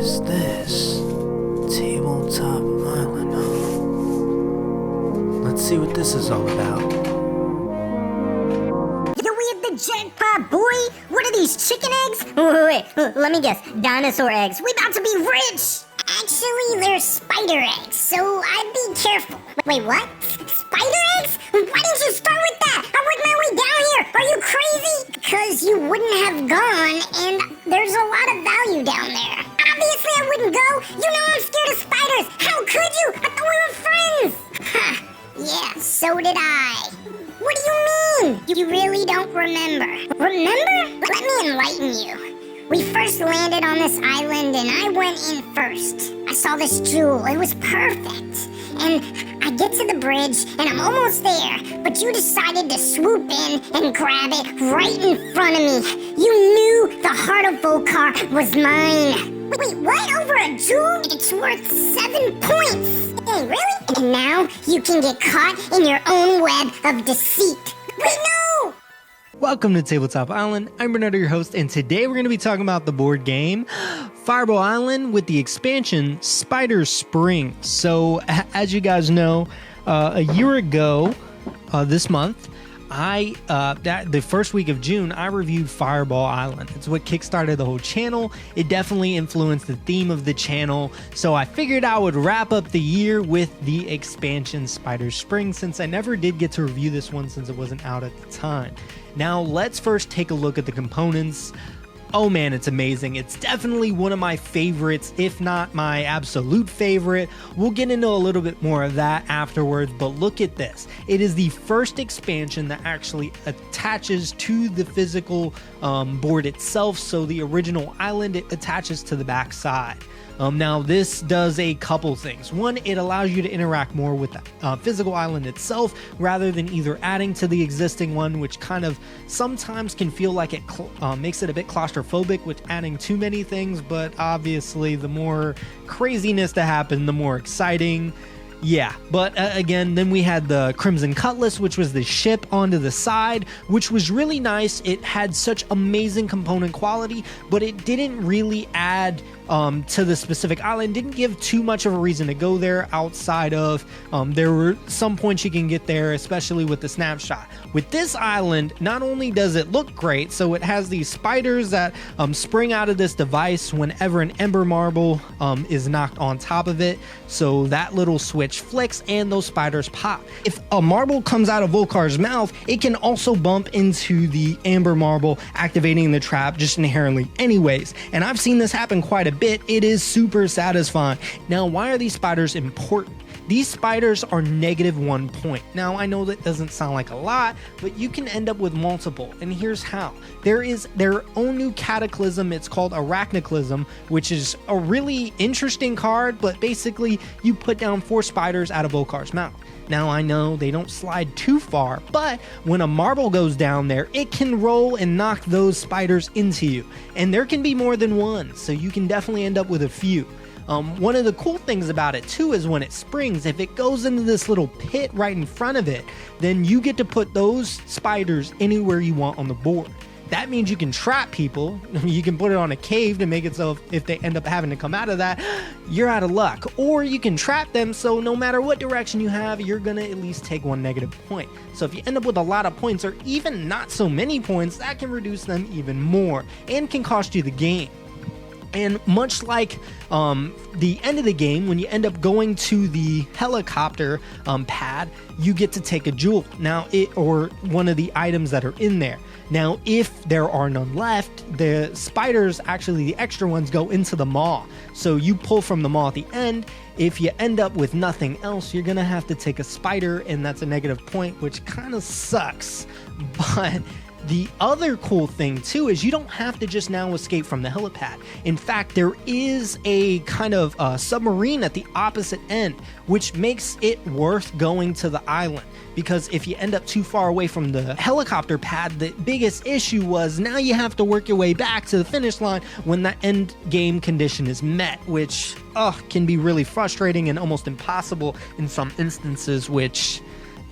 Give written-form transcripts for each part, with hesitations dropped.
is this? Tabletop Island, huh? Let's see what this is all about. We have the jackpot, boy! What are these, chicken eggs? Wait, let me guess. Dinosaur eggs. We about to be rich! Actually, they're spider eggs, so I'd be careful. Wait, what? Spider eggs? Why didn't you start with that? I worked my way down here. Are you crazy? Because you wouldn't have gone, and there's a lot of value down there. Obviously, I wouldn't go. You know I'm scared of spiders. How could you? I thought we were friends. Ha! Yeah, so did I. What do you mean? You really don't remember? Remember? Let me enlighten you. We first landed on this island and I went in first. I saw this jewel. It was perfect. And I get to the bridge and I'm almost there, but you decided to swoop in and grab it right in front of me. You knew the heart of Vul-kar was mine. Wait, what? Over a jewel? It's worth 7 points. Hey, really? And now you can get caught in your own web of deceit. Wait, no! Welcome to Tabletop Island. I'm Bernardo, your host, and today we're going to be talking about the board game Fireball Island with the expansion Spider Spring. So, as you guys know, a year ago this month, the first week of June, I reviewed Fireball Island. It's what kickstarted the whole channel. It definitely influenced the theme of the channel. So I figured I would wrap up the year with the expansion Spider Spring, since I never did get to review this one since it wasn't out at the time. Now let's first take a look at the components. Oh man, it's amazing. It's definitely one of my favorites, if not my absolute favorite. We'll get into a little bit more of that afterwards, but look at this. It is the first expansion that actually attaches to the physical board itself. So the original island, it attaches to the back side. Now this does a couple things. One, it allows you to interact more with the physical island itself rather than either adding to the existing one, which kind of sometimes can feel like it makes it a bit claustrophobic with adding too many things, but obviously the more craziness to happen, the more exciting. Yeah, but again, then we had the Crimson Cutlass, which was the ship onto the side, which was really nice. It had such amazing component quality, but it didn't really add to the specific island, didn't give too much of a reason to go there outside of there were some points you can get there, especially with the snapshot. With this island, not only does it look great, so it has these spiders that spring out of this device whenever an ember marble is knocked on top of it, so that little switch flicks and those spiders pop. If a marble comes out of Vul-kar's mouth, it can also bump into the amber marble, activating the trap just inherently anyways, and I've seen this happen quite a bit. It is super satisfying. Now, why are these spiders important? These spiders are -1 point. Now, I know that doesn't sound like a lot, but you can end up with multiple, and here's how. There is their own new cataclysm. It's called Arachnoclism, which is a really interesting card, but basically you put down 4 spiders out of Vul-kar's mouth. Now, I know they don't slide too far, but when a marble goes down there, it can roll and knock those spiders into you. And there can be more than one, so you can definitely end up with a few. One of the cool things about it too is when it springs, if it goes into this little pit right in front of it, then you get to put those spiders anywhere you want on the board. That means you can trap people. You can put it on a cave to make it so if they end up having to come out of that, you're out of luck. Or you can trap them so no matter what direction you have, you're gonna at least take 1 negative point. So if you end up with a lot of points or even not so many points, that can reduce them even more and can cost you the game. And much like the end of the game, when you end up going to the helicopter pad, you get to take a jewel. Now, or one of the items that are in there. Now, if there are none left, the spiders, actually the extra ones, go into the maw. So you pull from the maw at the end. If you end up with nothing else, you're gonna have to take a spider, and that's a negative point, which kind of sucks. But the other cool thing too is you don't have to just now escape from the helipad. In fact, there is a kind of submarine at the opposite end, which makes it worth going to the island. Because if you end up too far away from the helicopter pad, the biggest issue was now you have to work your way back to the finish line when that end game condition is met, which can be really frustrating and almost impossible in some instances, which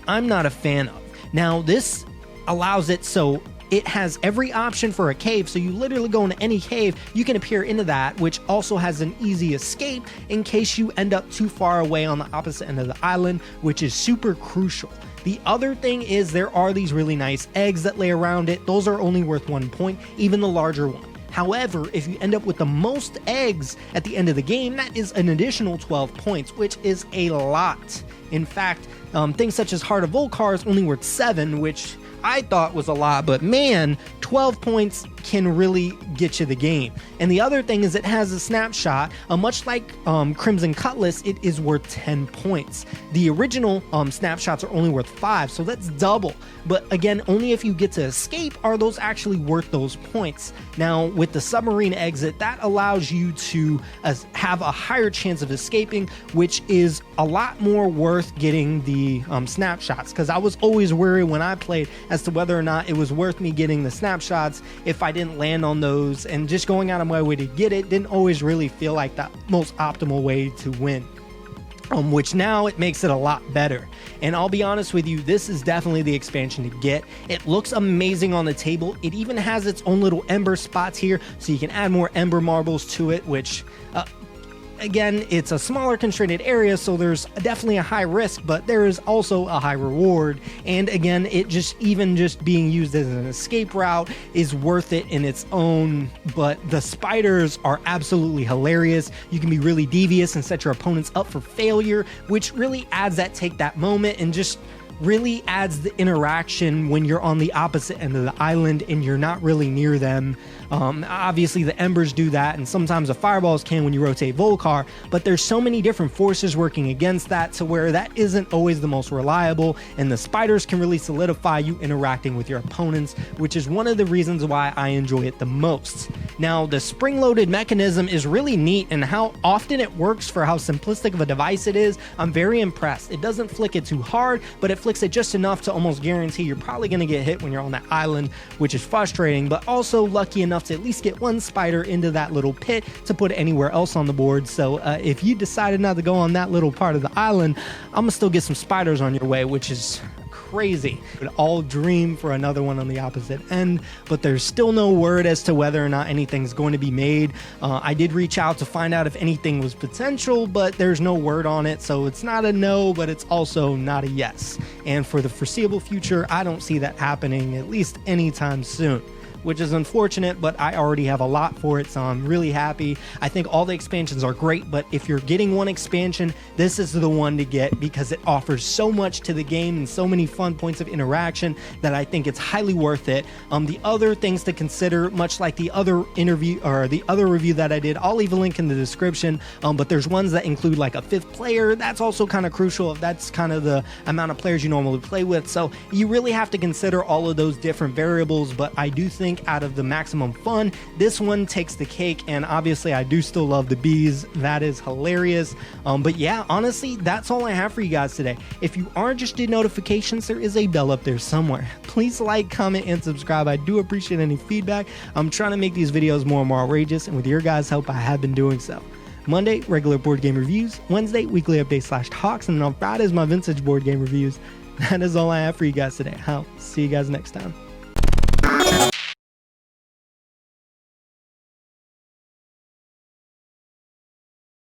I'm not a fan of. Now, this allows it so it has every option for a cave, so you literally go into any cave, you can appear into that, which also has an easy escape in case you end up too far away on the opposite end of the island, which is super crucial. The other thing is there are these really nice eggs that lay around it. Those are only worth 1 point, even the larger one. However, if you end up with the most eggs at the end of the game, that is an additional 12 points, which is a lot. In fact, things such as Heart of Vul-kar is only worth 7, which I thought was a lot, but man, 12 points can really get you the game. And the other thing is it has a snapshot, much like Crimson Cutlass, it is worth 10 points. The original snapshots are only worth 5, so that's double. But again, only if you get to escape are those actually worth those points. Now, with the submarine exit, that allows you to have a higher chance of escaping, which is a lot more worth getting the snapshots, because I was always worried when I played as to whether or not it was worth me getting the snapshots if I didn't land on those, and just going out of my way to get it didn't always really feel like the most optimal way to win. Which now it makes it a lot better. And I'll be honest with you, this is definitely the expansion to get. It looks amazing on the table. It even has its own little ember spots here, so you can add more ember marbles to it, which again, it's a smaller constrained area, so there's definitely a high risk, but there is also a high reward. And again, it just being used as an escape route is worth it in its own. But the spiders are absolutely hilarious. You can be really devious and set your opponents up for failure, which really adds that take that moment and just really adds the interaction when you're on the opposite end of the island and you're not really near them. Obviously the embers do that, and sometimes the fireballs can when you rotate Vul-kar, but there's so many different forces working against that to where that isn't always the most reliable, and the spiders can really solidify you interacting with your opponents, which is one of the reasons why I enjoy it the most. Now, the spring-loaded mechanism is really neat, and how often it works for how simplistic of a device it is, I'm very impressed. It doesn't flick it too hard, but it flicks it just enough to almost guarantee you're probably going to get hit when you're on that island, which is frustrating, but also lucky enough to at least get one spider into that little pit to put anywhere else on the board. So if you decided not to go on that little part of the island, I'm gonna still get some spiders on your way, which is crazy. We'd all dream for another one on the opposite end, but there's still no word as to whether or not anything's going to be made. I did reach out to find out if anything was potential, but there's no word on it, so it's not a no, but it's also not a yes. And for the foreseeable future, I don't see that happening, at least anytime soon, which is unfortunate, but I already have a lot for it, so I'm really happy. I think all the expansions are great, but if you're getting one expansion, this is the one to get because it offers so much to the game and so many fun points of interaction that I think it's highly worth it. The other things to consider, much like the other interview or the other review that I did, I'll leave a link in the description, but there's ones that include like a 5th player. That's also kind of crucial if that's kind of the amount of players you normally play with, so you really have to consider all of those different variables. But I do think out of the maximum fun, this one takes the cake, and obviously I do still love the bees. That is hilarious. But yeah, honestly, that's all I have for you guys today. If you are interested in notifications, there is a bell up there somewhere. Please like, comment, and subscribe. I do appreciate any feedback. I'm trying to make these videos more and more outrageous, and with your guys' help, I have been doing so. Monday, regular board game reviews. Wednesday, weekly updates / talks, and then on Fridays, my vintage board game reviews. That is all I have for you guys today. I'll see you guys next time.